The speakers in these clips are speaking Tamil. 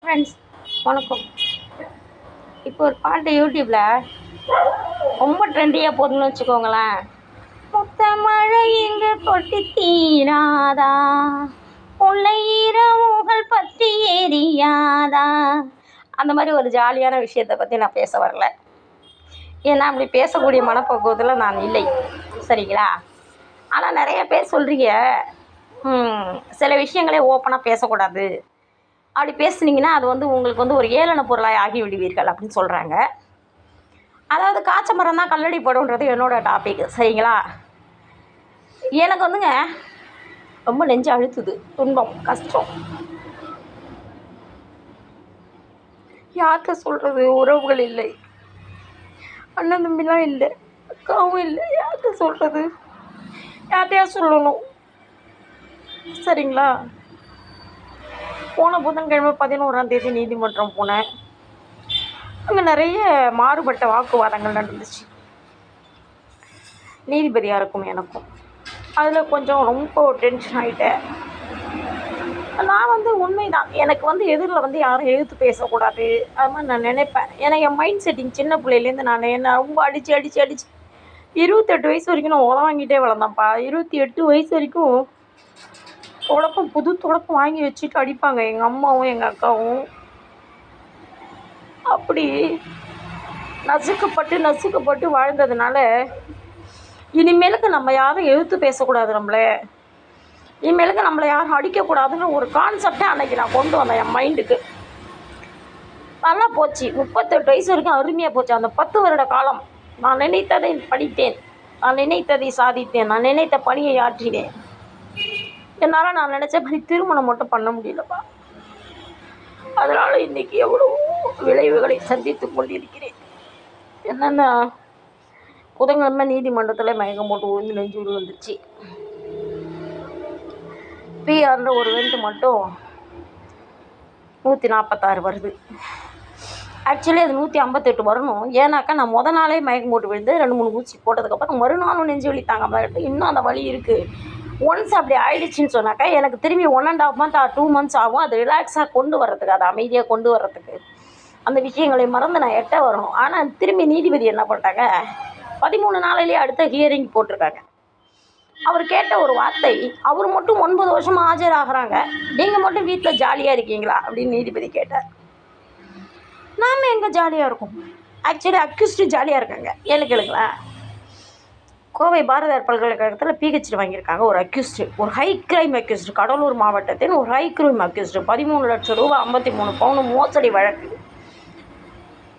ஃப்ரெண்ட்ஸ், வணக்கம். இப்போ ஒரு பாட்டு யூடியூப்பில் ரொம்ப ட்ரெண்டியாக போகுதுன்னு வச்சுக்கோங்களேன். மொத்த மழை இங்கே கொட்டி தீராதா, முல்லை இரவுகள் பற்றி எரியாதா. அந்த மாதிரி ஒரு ஜாலியான விஷயத்தை பற்றி நான் பேச வரல. ஏன்னா அப்படி பேசக்கூடிய மனப்பக்குவத்தில் நான் இல்லை, சரிங்களா? ஆனால் நிறைய பேர் சொல்கிறீங்க, சில விஷயங்களே ஓப்பனாக பேசக்கூடாது, அப்படி பேசுனீங்கன்னா அது உங்களுக்கு ஒரு ஏளன பொருளாக ஆகி விடுவீர்கள் அப்படின்னு சொல்கிறாங்க. அதாவது காய்ச்ச மரம் தான் கல்லடி படுன்றது என்னோடய டாபிக், சரிங்களா? எனக்கு ரொம்ப நெஞ்சு அழுத்துது, துன்பம், கஷ்டம். யார்கிட்ட சொல்கிறது? உறவுகள் இல்லை, அண்ணன் தம்பிலாம் இல்லை, அக்காவும் இல்லை. யார்கிட்ட சொல்கிறது? யார்கிட்டையா சொல்லணும், சரிங்களா? போன புதன்கிழமை 11ஆம் தேதி நீதிமன்றம் போனேன். அங்கே நிறைய மாறுபட்ட வாக்குவாதங்கள் நடந்துச்சு, நீதிபதியாருக்கும் எனக்கும். அதில் கொஞ்சம் ரொம்ப டென்ஷன் ஆகிட்டேன். நான் உண்மைதான், எனக்கு எதிரில் யாரும் எழுத்து பேசக்கூடாது, அது மாதிரி நான் நினைப்பேன். ஏன்னா என் மைண்ட் செட்டிங் சின்ன பிள்ளையிலேருந்து நான் என்ன ரொம்ப அடித்து 28 வயசு வரைக்கும் நான் வாங்கிட்டே வளர்ந்தேன்ப்பா. 28 வயசு வரைக்கும் புது தொடப்பம் வாங்கி வச்சுட்டு அடிப்பாங்க எங்கள் அம்மாவும் எங்கள் அக்காவும். அப்படி நசுக்கப்பட்டு வாழ்ந்ததுனால இனிமேலுக்கு நம்ம யாரும் எழுத்து பேசக்கூடாது, இனிமேலுக்கு நம்மளை யாரும் அடிக்கக்கூடாதுன்னு ஒரு கான்செப்டை அன்றைக்கி நான் கொண்டு வந்தேன் என் மைண்டுக்கு. நல்லா போச்சு. 38 வயசு வரைக்கும் அருமையாக போச்சு. அந்த 10 வருட காலம் நான் நினைத்ததை படித்தேன், நான் நினைத்ததை சாதித்தேன், நான் நினைத்த பணியை ஆற்றினேன். என்னால் நான் நினச்ச மாதிரி திருமணம் மட்டும் பண்ண முடியலப்பா. அதனால் இன்றைக்கி எவ்வளோ விளைவுகளை சந்தித்து கொண்டிருக்கிறேன். என்னென்னா, புதன்கிழமை நீதிமன்றத்தில் மயக்கம் போட்டு விழுந்து நெஞ்சு வந்துச்சு. பிஆர்ன்ற ஒரு வெண்ட் மட்டும் 146 வருது. ஆக்சுவலி அது 158 வரணும். ஏன்னாக்கா நான் நாளே மயக்கம் போட்டு விழுந்து 2-3 ஊசி போட்டதுக்கப்புறம் மறுநாளும் நெஞ்சு வலி தாங்காமல் இருக்குது. இன்னும் அந்த வலி இருக்குது. ஒன்ஸ் அப்படி ஆயிடுச்சுன்னு சொன்னாக்கா எனக்கு திரும்பி 1.5 month ஆர் 2 months ஆகும் அது ரிலாக்ஸாக கொண்டு வர்றதுக்கு, அதை அமைதியாக கொண்டு வர்றதுக்கு, அந்த விஷயங்களை மறந்து நான் எட்ட வரணும். ஆனால் திரும்பி நீதிபதி என்ன பண்ணிட்டாங்க, 13 நாளிலேயே அடுத்த ஹியரிங் போட்டிருக்காங்க. அவர் கேட்ட ஒரு வார்த்தை, அவர் மட்டும் 9 வருஷமாக ஆஜராகிறாங்க, நீங்கள் மட்டும் வீட்டில் ஜாலியாக இருக்கீங்களா அப்படின்னு நீதிபதி கேட்டார். நாம் எங்கே ஜாலியாக இருக்கோம்? ஆக்சுவலி அக்யூஸ்டு ஜாலியாக இருக்காங்க. ஏன்னு கேளுங்களேன், கோவை பாரதியார் பல்கலைக்கழகத்தில் பிஹெச்டி வாங்கியிருக்காங்க ஒரு அக்யூஸ்டு, ஒரு ஹை கிரைம் அக்யூஸ்டு, கடலூர் மாவட்டத்தின் ஒரு ஹை கிரைம் அக்யூஸ்டு. 13 லட்சம் ரூபா, 53 பவுன் மோசடி வழக்கு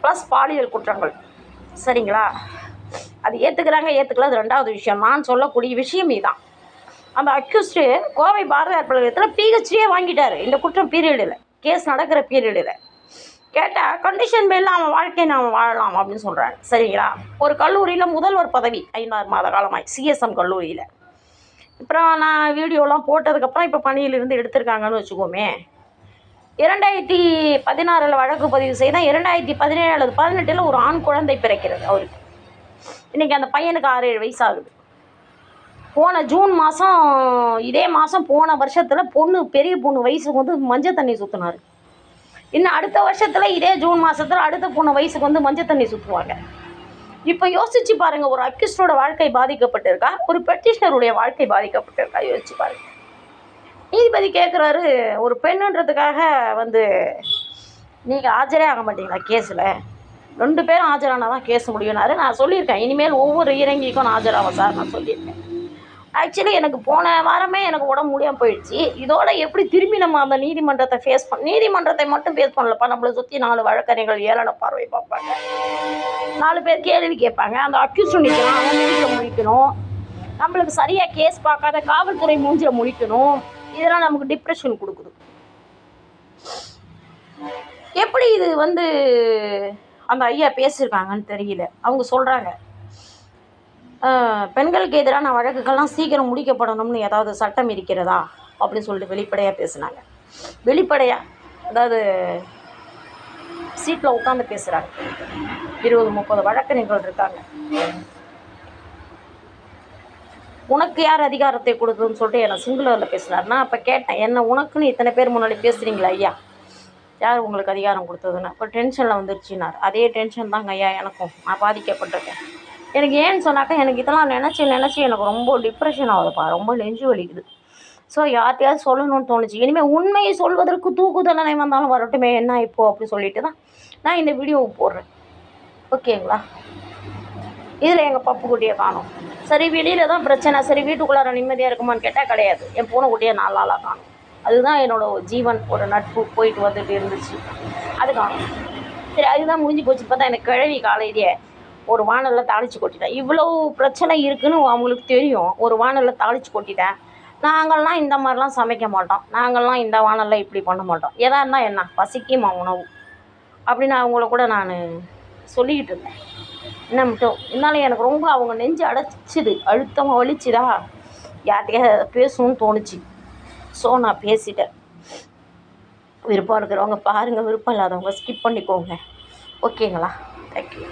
ப்ளஸ் பாலியல் குற்றங்கள், சரிங்களா? அது ஏற்றுக்கல, அது ரெண்டாவது விஷயம். நான் சொல்லக்கூடிய விஷயம் இதுதான். அந்த அக்யூஸ்டு கோவை பாரதியார் பல்கலைக்கழகத்தில் பிஹெச்டியே வாங்கிட்டார் இந்த குற்றம் பீரியடில், கேஸ் நடக்கிற பீரியடில். கேட்டால் கண்டிஷன் பேரில் அவன் வாழ்க்கையை நாம் வாழலாம் அப்படின்னு சொல்கிறாங்க, சரிங்களா? ஒரு கல்லூரியில் முதல்வர் பதவி 5-6 மாத காலமாய், சிஎஸ்எம் கல்லூரியில். அப்புறம் நான் வீடியோலாம் போட்டதுக்கப்புறம் இப்போ பணியிலிருந்து எடுத்திருக்காங்கன்னு வச்சுக்கோமே. 2016 வழக்கு பதிவு செய்தால் 2017 அல்லது 2018 ஒரு ஆண் குழந்தை பிறக்கிறது அவருக்கு. இன்றைக்கி அந்த பையனுக்கு 6-7 வயசு ஆகுது. போன ஜூன் மாதம், இதே மாதம் போன வருஷத்தில் பெரிய பொண்ணு வயசுக்கு மஞ்சள் தண்ணி சுற்றினார். இன்னும் அடுத்த வருஷத்தில் இதே ஜூன் மாதத்தில் அடுத்த பொண்ணு வயசுக்கு மஞ்சள் தண்ணி சுற்றுவாங்க. இப்போ யோசிச்சு பாருங்கள், ஒரு அக்யூஸ்டோட வாழ்க்கை பாதிக்கப்பட்டிருக்கா, ஒரு பெட்டிஷனருடைய வாழ்க்கை பாதிக்கப்பட்டிருக்கா? யோசிச்சு பாருங்கள். நீதிபதி கேட்குறாரு, ஒரு பெண்ணுன்றதுக்காக நீங்கள் ஆஜரே ஆக மாட்டீங்களா கேஸில்? 2 பேரும் ஆஜரானால் தான் கேஸ் முடியும்னாரு. நான் சொல்லியிருக்கேன், இனிமேல் ஒவ்வொரு இறங்கிக்கும் நான் ஆஜராகும் சார், நான் சொல்லியிருக்கேன். ஆக்சுவலி எனக்கு போன வாரமே எனக்கு உடம்பு முடியாமல் போயிடுச்சு. இதோட எப்படி திரும்பி நம்ம அந்த நீதிமன்றத்தை மட்டும் ஃபேஸ் பண்ணலப்பா. நம்மளை சுற்றி 4 வழக்கறிஞர்கள் ஏளன பார்வை பார்ப்பாங்க, 4 பேர் கேள்வி கேட்பாங்க. அந்த அக்யூஸ்ட் நிற்கணும், அவன் மூஞ்சில் முழிக்கணும், நம்மளுக்கு சரியாக கேஸ் பார்க்காத காவல்துறை மூஞ்சில் முழிக்கணும். இதெல்லாம் நமக்கு டிப்ரெஷன் கொடுக்குது. எப்படி இது அந்த ஐயா பேசியிருக்காங்கன்னு தெரியல. அவங்க சொல்கிறாங்க, பெண்களுக்கு எதிரான வழக்குகள்லாம் சீக்கிரம் முடிக்கப்படணும்னு ஏதாவது சட்டம் இருக்கிறதா அப்படின்னு சொல்லிட்டு வெளிப்படையாக பேசுனாங்க. வெளிப்படையாக, அதாவது சீட்டில் உட்காந்து பேசுகிறாங்க. 20-30 வழக்கறிஞர்கள் இருக்காங்க. உனக்கு யார் அதிகாரத்தை கொடுக்குதுன்னு சொல்லிட்டு என்னை சிங்குலரில் பேசுனார். நான் அப்போ கேட்டேன், என்ன உனக்குன்னு இத்தனை பேர் முன்னாடி பேசுகிறீங்களா ஐயா? யார் உங்களுக்கு அதிகாரம் கொடுத்ததுன்னு. இப்போ டென்ஷனில் வந்துருச்சுனார். அதே டென்ஷன் தாங்க ஐயா எனக்கும். நான் பாதிக்கப்பட்டிருக்கேன். எனக்கு ஏன்னு சொன்னாக்கா, எனக்கு இதெல்லாம் நினச்சி எனக்கு ரொம்ப டிப்ரெஷன் ஆகுதுப்பா. ரொம்ப நெஞ்சு வலிக்குது. ஸோ யார்கிட்டையாவது சொல்லணும்னு தோணுச்சு. இனிமேல் உண்மையை சொல்வதற்கு தூக்கு தண்டனை வந்தாலும் வரட்டுமே, என்ன இப்போ அப்படி சொல்லிட்டு தான் நான் இந்த வீடியோவை போடுறேன். ஓகேங்களா? இதில் எங்கள் பப்புக்குட்டியை காணும். சரி, வெளியில் தான் பிரச்சனை. சரி, வீட்டுக்குள்ளார நிம்மதியாக இருக்குமான்னு கேட்டால் கிடையாது. என் பூனைக்குட்டியை 4 நாளாக காணும். அதுதான் என்னோடய ஜீவன். ஒரு நட்பு போயிட்டு வந்துட்டு இருந்துச்சு, அது காணும். சரி, அதுதான் முடிஞ்சு போச்சு. பார்த்தா எனக்கு கிழவி காலையிலேயே ஒரு வானலில் தாளித்து கொட்டிட்டேன். இவ்வளோ பிரச்சனை இருக்குதுன்னு அவங்களுக்கு தெரியும். ஒரு வானலில் தாளித்து கொட்டிட்டேன். நாங்கள்லாம் இந்த மாதிரிலாம் சமைக்க மாட்டோம். நாங்கள்லாம் இந்த வானலில் இப்படி பண்ண மாட்டோம். எதாக இருந்தால் என்ன, பசிக்குமா உணவு அப்படின்னு அவங்கள கூட நான் சொல்லிக்கிட்டு இருந்தேன். என்ன மட்டும் இருந்தாலும் எனக்கு ரொம்ப அவங்க நெஞ்சு அடைச்சிது, அழுத்தமாக வலிச்சுதா. யார்கிட்டயே பேசணும்னு தோணுச்சு. ஸோ நான் பேசிட்டேன். விருப்பம் இருக்கிறவங்க பாருங்கள், விருப்பம் இல்லாதவங்க ஸ்கிப் பண்ணிக்கோங்க. ஓகேங்களா? தேங்க்யூ.